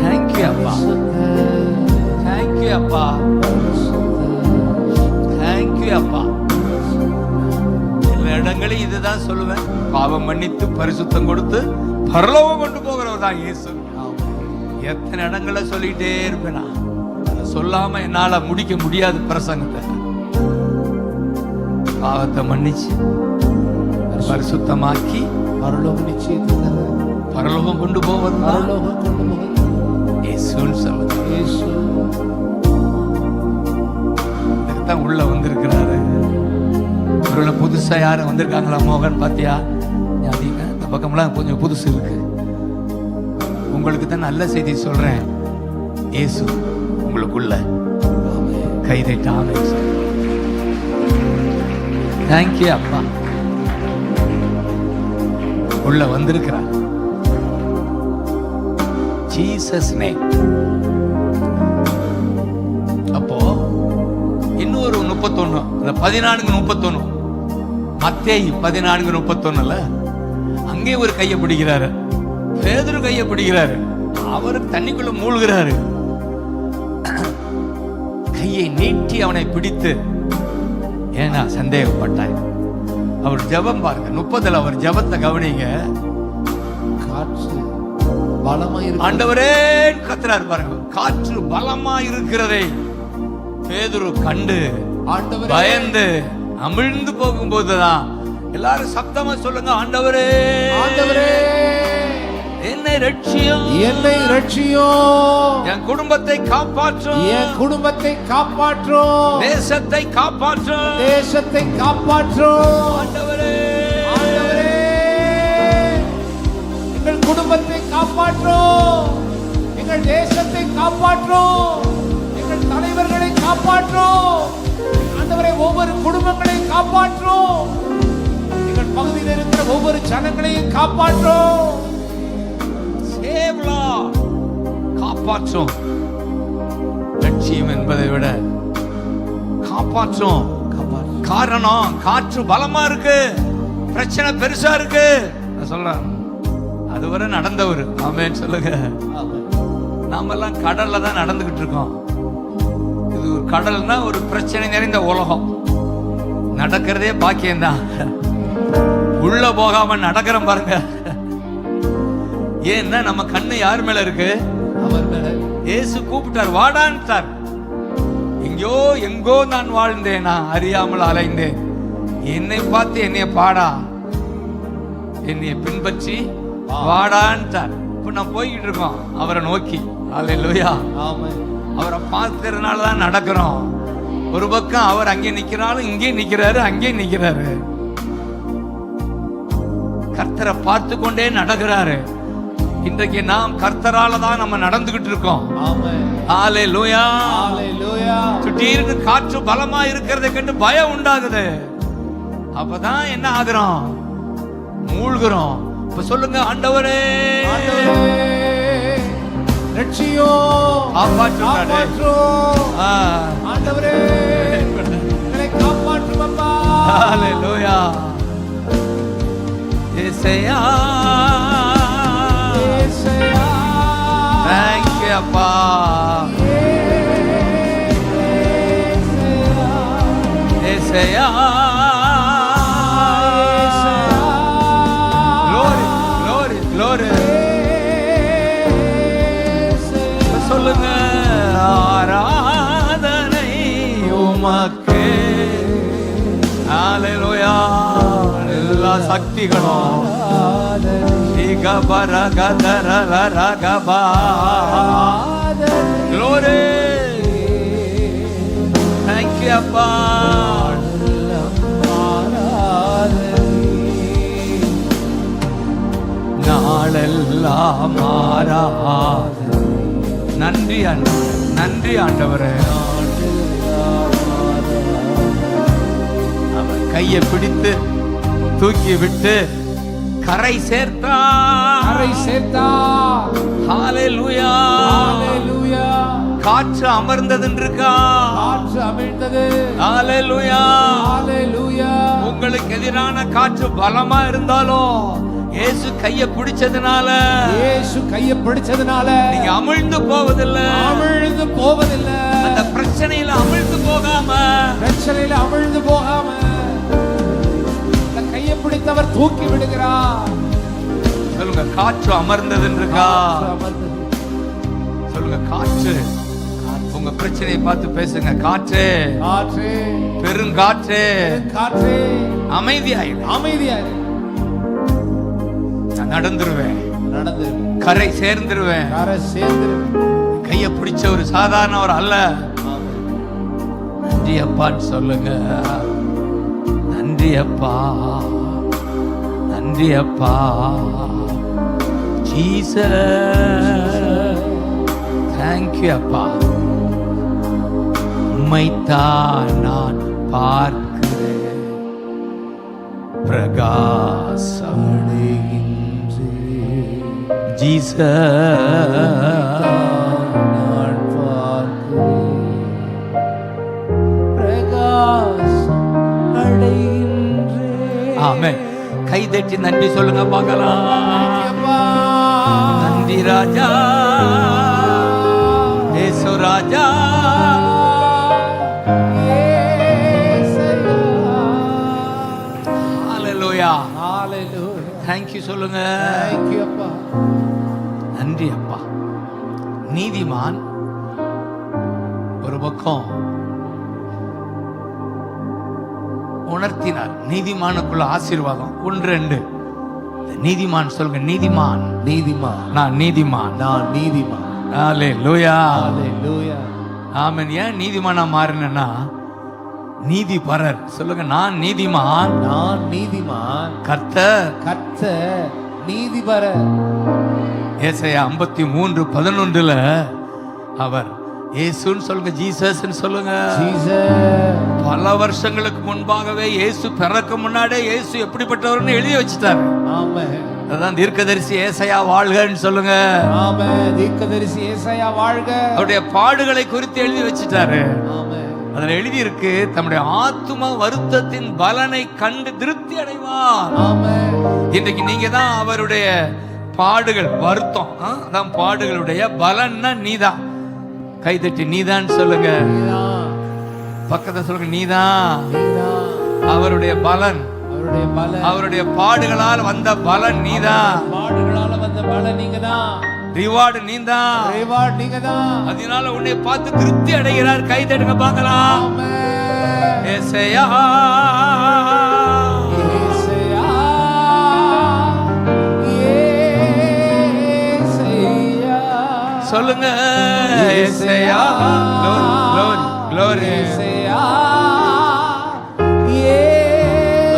Thank you அப்பா, thank you அப்பா, thank you அப்பா. எல்லா இடங்களையும் இதுதான் சொல்லுவேன், பாவம் மன்னித்து பரிசுத்தம் கொடுத்து பரலோகம் கொண்டு போகிறவர் தான் இயேசு. எத்தனை இடங்களை சொல்லிட்டே இருப்பேன், சொல்லாம என்னால முடிக்க முடியாது பிரசங்கத்தை. பாவத்தை மன்னிச்சு பரிசுத்தமாக்கி பரலோகம் கொண்டு போவது தான் உள்ள வந்திருக்கிறாரு. ஒருவேளை புதுசா யாரும் வந்திருக்காங்களா? மோகன் பாத்தியா, இந்த பக்கம்லாம் கொஞ்சம் புதுசு இருக்கு. உங்களுக்கு தான் நல்ல செய்தி சொல்றேன், இயேசு உங்களுக்குள்ள. கைதைட்டாமே. தேங்க்யூ அப்பா, உள்ள வந்திருக்கிறார். Jesus name. அப்போ இன்னொரு 31, இந்த 14:31, மத்தேயு 14:31, அங்கே ஒரு கையை பிடிக்கிறாரு, பேதுரு கையை பிடிக்கிறாரு, அவரு தண்ணிக்குள்ள மூழ்கிறாரு. கையை நீட்டி அவனை பிடித்து, ஏன்னா சந்தேகப்பட்டாய். அவர் ஜெபம் பாருங்க, 30 அவர் ஜெபத்தை கவனிங்க. காற்று பலமா இருக்கு, ஆண்டவரே கத்துறாரு பாருங்க. காற்று பலமா இருக்கிறதை பேதுரு கண்டு பயந்து அமிழ்ந்து போகும்போதுதான் எல்லாரும் சத்தமா சொல்லுங்க, ஆண்டவரே, ஆண்டவரே என்னை ரட்சியும், என்னை ரட்சியும், என் குடும்பத்தை காப்பாற்றும், என் குடும்பத்தை காப்பாற்றும், தேசத்தை காப்பாற்றும், தேசத்தை காப்பாற்றும், ஆண்டவரே, ஆண்டவரே எங்கள் குடும்பத்தை காப்பாற்றும், எங்கள் தேசத்தை காப்பாற்றும், எங்கள் தலைவர்களை காப்பாற்றும், ஆண்டவரே ஒவ்வொரு குடும்பங்களை காப்பாற்றும், எங்கள் பகுதியில் இருக்கிற ஒவ்வொரு ஜனங்களையும் காப்பாற்றும், காப்பாற்றும். லட்சியம் என்பதை விட காப்பாற்றும். காரணம், காற்று பலமா இருக்கு, பிரச்சனை பெருசா இருக்கு சொல்றேன். அதுவரை நடந்தவர். ஆமென் சொல்லுங்க. நாம எல்லாம் கடல்ல தான் நடந்துகிட்டு இருக்கோம். இது ஒரு கடல்னா ஒரு பிரச்சனை நிறைந்த உலகம். நடக்கிறதே பாக்கியம்தான். உள்ள போகாம நடக்கிறோம் பாருங்க. ஏன்னா நம்ம கண்ணு யார் மேல இருக்கு? அவர் மேல. இயேசு கூப்பிட்டார், வாடான்ட்டார். எங்கோ நான் வாழ்ந்தேன், நான் அறியாமல் அலைந்தேன், என்னை பார்த்து என்னைய பாடா, என்னைய பின்பற்றி வாடான்ட்டார். இப்ப நான் போய்கிட்டு இருக்கோம் அவரை நோக்கி. அல்லேலூயா. ஆமென். அவரை பார்க்கறதுனால தான் நடக்கிறோம். ஒரு பக்கம் அவர் அங்கே நிக்கிறாலும் இங்கே நிக்கிறாரு, அங்கே நிக்கிறாரு. கர்த்தரை பார்த்து கொண்டே நடக்கிறாரு. இன்றைக்கு நாம் கர்த்தரால தான் நம்ம நடந்துகிட்டு இருக்கோம். ஆமென். ஹalleluya. ஹalleluya. திடீர்னு காற்று பலமா இருக்கிறதை கண்டு பயம் உண்டாகுது. அப்பதான் என்ன ஆகுறோம்? மூழ்குறோம். இப்ப சொல்லுங்க, ஆண்டவரே, ஆண்டவரே ரட்சியோ, காப்பாற்றும், ஆண்டவரே என்னை காப்பாற்றும் அப்பா. ஹalleluya. இயேசுயா, thank you அப்பா. இயேசுயா, glory glory glory. சொல்லுங்க, ஆராதனை உமக்கே. ஹalleluya. எல்லா சக்திகளும் glory. Thank you அப்பா. நாளெல்லாம் ஆராதனை. நன்றி ஆண்டவரே, நன்றி ஆண்டவரே. அவர் கையை பிடித்து தூக்கி விட்டு கரை சேர்த்தா, கரை சேர்த்தா. ஹalleluya. ஹalleluya. காற்று அமர்ந்ததுன்னு இருக்கா? காற்று அமர்ந்தது. ஹalleluya. ஹalleluya. உங்களுக்கு எதிரான காற்று பலமா இருந்தாலும் இயேசு கையை பிடிச்சதுனால, இயேசு கையை பிடிச்சதுனால நீங்க அமிழ்ந்து போவதில்லை. அமிழ்ந்து போவதில்லை. அந்த பிரச்சனையில அமிழ்ந்து போகாம, பிரச்சனையில அமிழ்ந்து போகாம கையை பிடித்தவர் தூக்கி விடுகிறார். சொல்லுங்க, காற்று அமர்ந்ததுன்னு இருக்கா? சொல்லுங்க, காற்று. உங்க பிரச்சனையை பார்த்து பேசுங்க. காற்று, காற்று, பெருங்காற்று, காற்று அமைதியாயிரு, அமைதியாயிரு. நான் நடந்துருவேன், நடந்து கரை சேர்ந்துருவேன். கரை சேர்ந்துருவேன். கையை பிடிச்ச ஒரு சாதாரணவர் அல்ல. நன்றி அப்பான்னு சொல்லுங்க. நன்றி அப்பா, நன்றி அப்பா. ஜீசஸ், தேங்க்யூ அப்பா. உம்மைத்தான் நான் பார்க்கிறேன், பிரகாசம் ஜீசஸ், நான் பார்க்கிறேன், பிரகாசம் அடைகின்றேன். ஆமென். கை தட்டி நன்றி சொல்லுங்க பார்க்கலாம். நன்றி ராஜா, ஏசு ராஜா. ஹalleluya, ஹalleluya. thank you சொல்லுங்க. Thank you அப்பா. நன்றி அப்பா. நீதிமான் ஒரு பக்கம் உணர்த்தினார், நீதிமானுக்குள்ள ஆசீர்வாதம். 1-2 நீதிமான் சொல்லுங்க. நீதிமான், நீதிமான், நான் நீதிமான், நான் நீதிமான். ஹalleluya, ஹalleluya. ஆமென். ஏன் நீதிமானா மாறினேன்னா, நீதிபரர் சொல்லுங்க. நான் நீதிமான், நான் நீதிமான், கர்த்தர் கர்த்தர் நீதிபரர். ஏசாயா 53:11 அவர் இயேசுன்னு சொல்லுங்க, ஜீசஸ்ன்னு சொல்லுங்க. ஜீசஸ். பல வருஷங்களுக்கு முன்பாகவே இயேசு பிறக்க முன்னாடியே இயேசு எப்படிப்பட்டவர்னு எழுதி வச்சுட்டாரு. ஆமென். அதான் தீர்க்கதரிசி ஏசாயா வாழ்கன்னு சொல்லுங்க. ஆமென். தீர்க்கதரிசி ஏசாயா வாழ்க. அவருடைய பாடுகளை குறித்து எழுதி வச்சுட்டாரு. ஆமென். அதுல எழுதி இருக்கு, தம்முடைய ஆத்தும வருத்தத்தின் பலனை கண்டு திருப்தி அடைவார். ஆமென். இன்றைக்கு நீங்க தான் அவருடைய பாடுகள், வருத்தம் அதான் பாடுகளுடைய பலன்னா நீதான். கைதட்டி நீதான் சொல்லுங்க. பக்கத்துல சொல்லுங்க, நீதான் அவருடைய பலன். அவருடைய பலன், அவருடைய பாடுகளால் வந்த பலன் நீதான். பாடுகளால வந்த பலன் நீங்கதான். ரிவார்டு நீதான். ரிவார்ட் நீங்கதான். அதனால உன்னை பார்த்து திருப்தி அடைகிறார். கை தட்டுங்க பார்க்கலாம். ஆமென். ஏசாயா, ஏசாயா, ஏசாயா. சொல்லுங்க. ஏசாயா, glory, glory. ஏசாயா,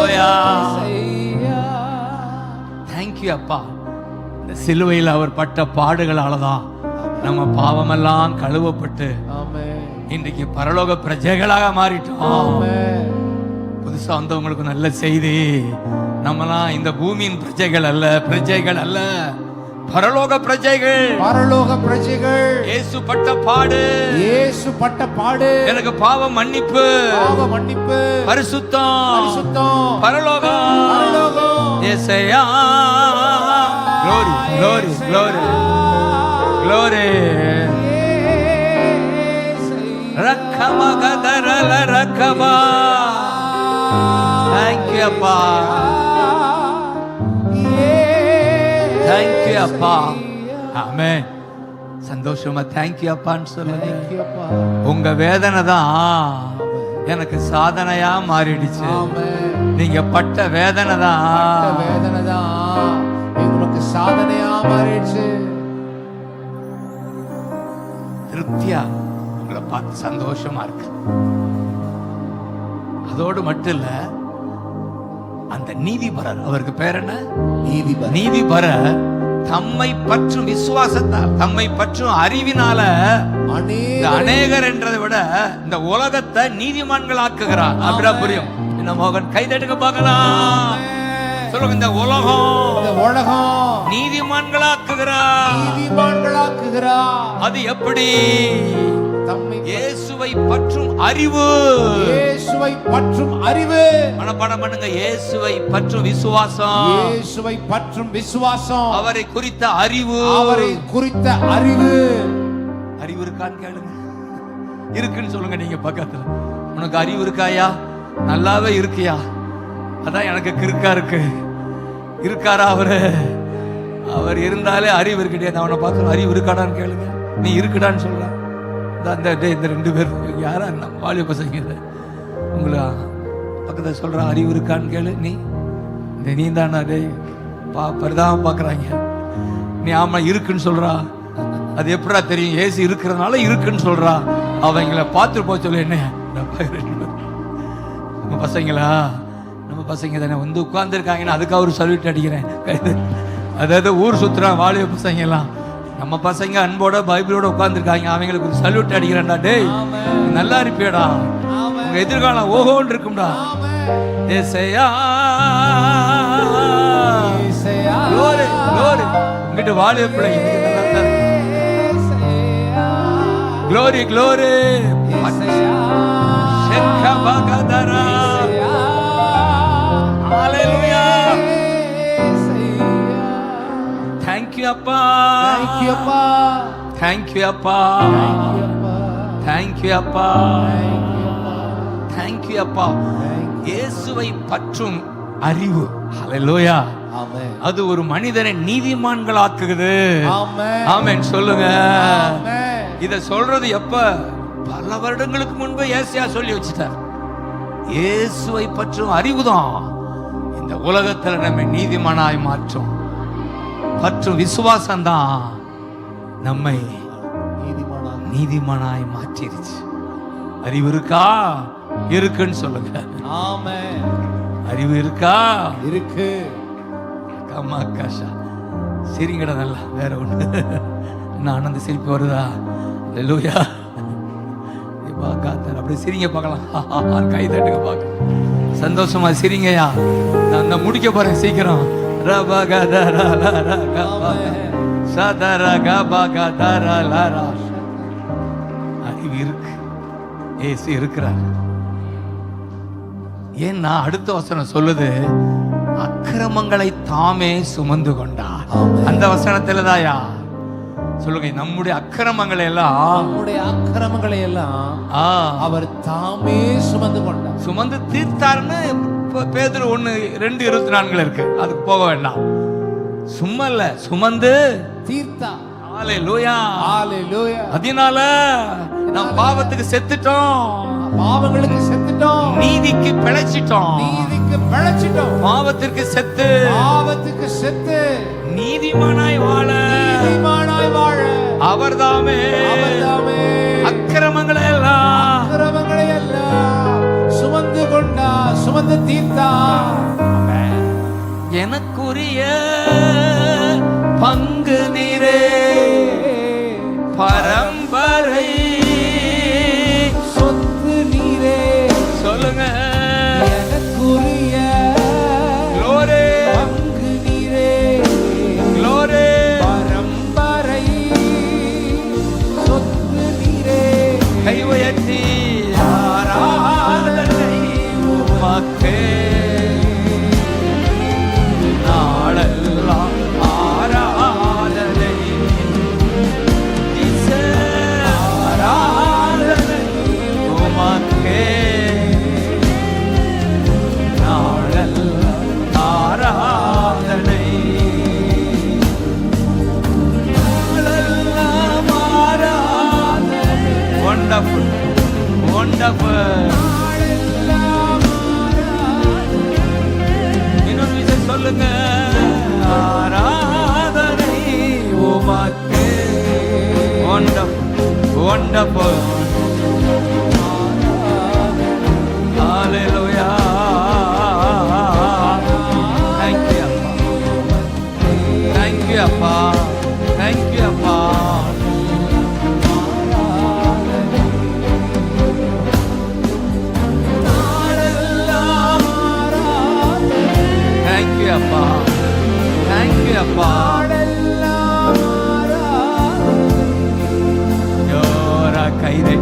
ஏசாயா. Thank you அப்பா. இந்த சிலுவையில் அவர் பட்ட பாடுகளால தான் நம்ம பாவமெல்லாம் கழுவப்பட்டு ஆமென். இன்றைக்கு பரலோக பிரஜைகளாக மாறிட்டோம். ஆமென். புதுசா வந்தவங்களுக்கு நல்ல செய்தி, நம்மலாம் இந்த பூமியின் பிரஜைகள் அல்ல, பிரஜைகள் அல்ல, பரலோக பிரஜைகள். பரலோக பிரஜைகள். இயேசு பட்ட பாடு, இயேசு பட்ட பாடு எனக்கு பாவ மன்னிப்பு, பாவ மன்னிப்பு, பரிசுத்தம், பரிசுத்தம், பரலோகம். பரலோகம். ஏசாயா, glory, glory, glory, glory. ரக்கம கதரல ரக்கமா. Thank you அப்பா. Thank you அப்பா. ஆமென். சந்தோஷமா thank you அப்பான்னு சொல்லுங்க. Thank you அப்பா. உங்க வேதனை தான் எனக்கு சாதனையா மாறிடுச்சு. ஆமென். நீங்க பட்ட வேதனை இந்த தான் வேதனை தான் எங்களுக்கு சாதனையா மாறிடுச்சு. திருப்தியா உங்களை பார்த்து சந்தோஷமா இருக்கு. அதோடு மட்டும் இல்ல, அந்த நீதிபரர், அவருக்கு பேர் என்ன? நீதிபதி. நீதிபரர் தம்மை பற்றும் விசுவாசத்தால், தம்மை பற்றும் அறிவினால இந்த அநேகர் என்றதை விட இந்த உலகத்தை நீதிமான்கள் ஆக்குகிறார். அப்படின்னா புரியும். என்ன மோகன் கை தட்டுங்க பார்க்கலாம். சொல்லுங்க, இந்த உலகம் நீதிமான்களாக்குகிறார். நீதிமான்களாக்குகிறார். அது எப்படி? தம்மை இயேசுவை பற்றும் அறிவு. இயேசுவை பற்றும் அறிவு. மனப்பாடம் பண்ணுங்க. இயேசுவை பற்றும் விசுவாசம். இயேசுவை பற்றும் விசுவாசம். அவரை குறித்த அறிவு. அவரை குறித்த அறிவு. அறிவு இருக்கான்னு கேளுங்க. இருக்குன்னு சொல்லுங்க. நீங்க பக்கத்துல உனக்கு அறிவு இருக்காயா? நல்லாவே இருக்கியா? அதான் எனக்கு கிறுக்கா இருக்கு. இருக்காரா அவரு? அவர் இருந்தாலே அறிவு இருக்கிட்டே. அவனை பார்த்து அறிவு இருக்காடான்னு கேளுங்க. நீ இருக்குடான்னு சொல்ற. இந்த 2 பேர் யாரா வாலிப பசங்க உங்களை பக்கத்துல சொல்ற அறிவு இருக்கான்னு கேளு. நீ தானா? டே பரிதாபம் பார்க்குறாங்க. நீ ஆமா இருக்குன்னு சொல்றா. அது எப்படா தெரியும்? ஏசு இருக்கிறதுனால இருக்குன்னு சொல்றா. அவங்கள பார்த்துட்டு போக சொல்லு. என்ன நம்ம பசங்களா? நம்ம பசங்க தானே வந்து உட்கார்ந்துருக்காங்கன்னா அதுக்கு அவர் சல்யூட் அடிக்கிறேன். அதாவது ஊர் சுத்துறான் வாலிப பசங்க எல்லாம். நம்ம பசங்க அன்போட பைபிளோட உட்கார்ந்துருக்காங்க. அவங்களுக்கு ஒரு சல்யூட் அடிக்கிறேன்டா. டேய் நல்லா இருப்பியடா. உங்க எதிர்காலம் ஓஹோன்னு இருக்கும்டா. ஏசையா glory glory. இங்கிட்டு வாலிப பிள்ளைங்க glory glory. செக்கபகதரா. Hallelujah. Thank you அப்பா. Thank you அப்பா. Thank you அப்பா. Thank you அப்பா. Thank you அப்பா. இயேசுவை பற்றும் அறிவு. ஹalleluya. ஆமென். அது ஒரு மனிதனை நீதிமான்கள் ஆக்குகிறது. ஆமென். ஆமென் சொல்லுங்க. ஆமென். இத சொல்றது எப்ப? பல வருடங்களுக்கு முன்பு ஏசாயா சொல்லி வச்சிட்டார். இயேசுவை பற்றும் அறிவுதான் இந்த உலகத்துல நம்மை நீதிமானாய் மாற்றும். பற்றும் விசுவாசம் தான் நம்மை நீதிமானாய் மாற்றிருச்சு. அறிவு இருக்கா? இருக்குன்னு சொல்லுங்க. ஆமென். அறிவு இருக்கா? இருக்கு. கமாக்காஷா சிரிங்கடா நல்லா. வேற ஒண்ணு என்ன ஆனந்த சிரிப்பு வருதா? அல்லேலூயா. அப்படி சிரிங்க பார்க்கலாம். கை தட்டுங்க பார்க்க. சந்தோஷமா சிரிங்கயா. நான் முடிக்க போறேன் சீக்கிரம். அறிவு இருக்கு. ஏசு இருக்கிறார். ஏன்னா அடுத்த வசனம் சொல்லுது அக்கிரமங்களை தாமே சுமந்து கொண்டார். அந்த வசனத்துல தாயா சொல்லுங்க. நம்முடைய அக்கிரமங்களை எல்லாம் அவர் தாமே சுமந்து கொண்டார். சுமந்து தீர்த்தார்னு பேதுரு 1:2:24 இருக்கு. அதுக்கு போக வேண்டாம். சும்மா இல்ல, சுமந்து தீர்த்தார். ஹalleluya. ஹalleluya. அதனால நாம் பாவத்துக்கு செத்துட்டோம். பாவங்களுக்கு செத்துட்டோம். நீதிக்கு பிழைச்சிட்டோம். பாவத்திற்கு செத்து நீதிமானாய் வாழ அவர்தாமே அக்கிரமங்களை எல்லாம் சுமந்து தீர்த்தார். எனக்குரிய பங்கு நீரே பரம்பரை சொத்து நீரே. சொல்லுங்க. எனக்குரிய glory பங்கு நீரே glory பரம்பரை சொத்து நீரே. கை உயர்த்தி ஆராதனை உமக்கே நாளெல்லாம் ஆராதனை ஆராதனை உமக்கே நாளெல்லாம் ஆராதனை நாளெல்லாம் ஆராதனை. Wonderful, wonderful. இன்னொரு விஷயம் சொல்லுங்க. ஆராதனை உமக்கே. Wonderful, wonderful. Hallelujah. Thank you, Appa. Thank you, Appa. Thank you, Appa. Thank you, Appa. Thank you, Appa. Yora kaide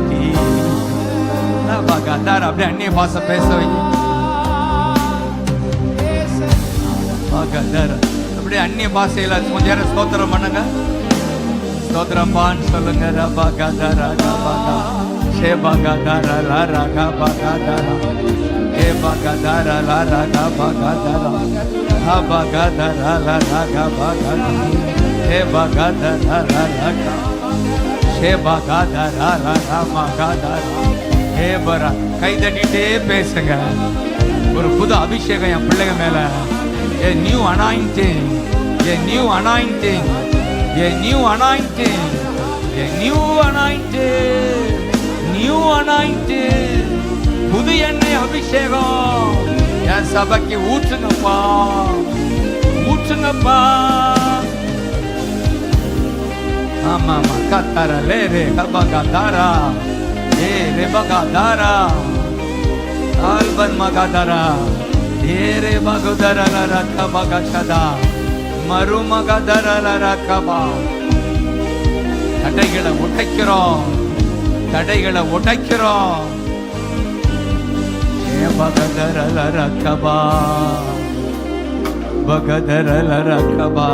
அப்படியே அந்நிய பாசை பேச வைங்க. அப்படியே அந்நிய பாஷையில கொஞ்ச நேரம் ஸ்தோத்திரம் பண்ணுங்க. ஸ்தோத்திரப்பான்னு சொல்லுங்க. ரபா கதரா ரபா ஷேபகதரா லரகா பகதரா ஏபகதரா லரகா பகதரா அபகதரா லரகா பகதரா ஏபகதரா லரகா ஷேபகதரா லரகா மகதரா ஏபரா. கை தட்டிட்டே பேசுங்க. ஒரு புது அபிஷேகம் என் பிள்ளைங்க மேல. A new anointing, a new anointing, a new anointing, a new anointing, new anointing. புது எண்ணெய் அபிஷேகம் என் சபைக்கு ஊற்றுங்கப்பா, ஊற்றுங்கப்பா. ஆமா ஆமா கத்தார லே ரே கபகதாரா ஏ ரே பகதாரா ஆல்பன் மகதாரா ஏரே பகதரல ரக்கபகதா மருமகதரல ரக்கபா. தடைகளை உடைக்கிறோம், தடைகளை உடைக்கிறோம். பகதரல ரக்கபா பகதரல ரக்கபா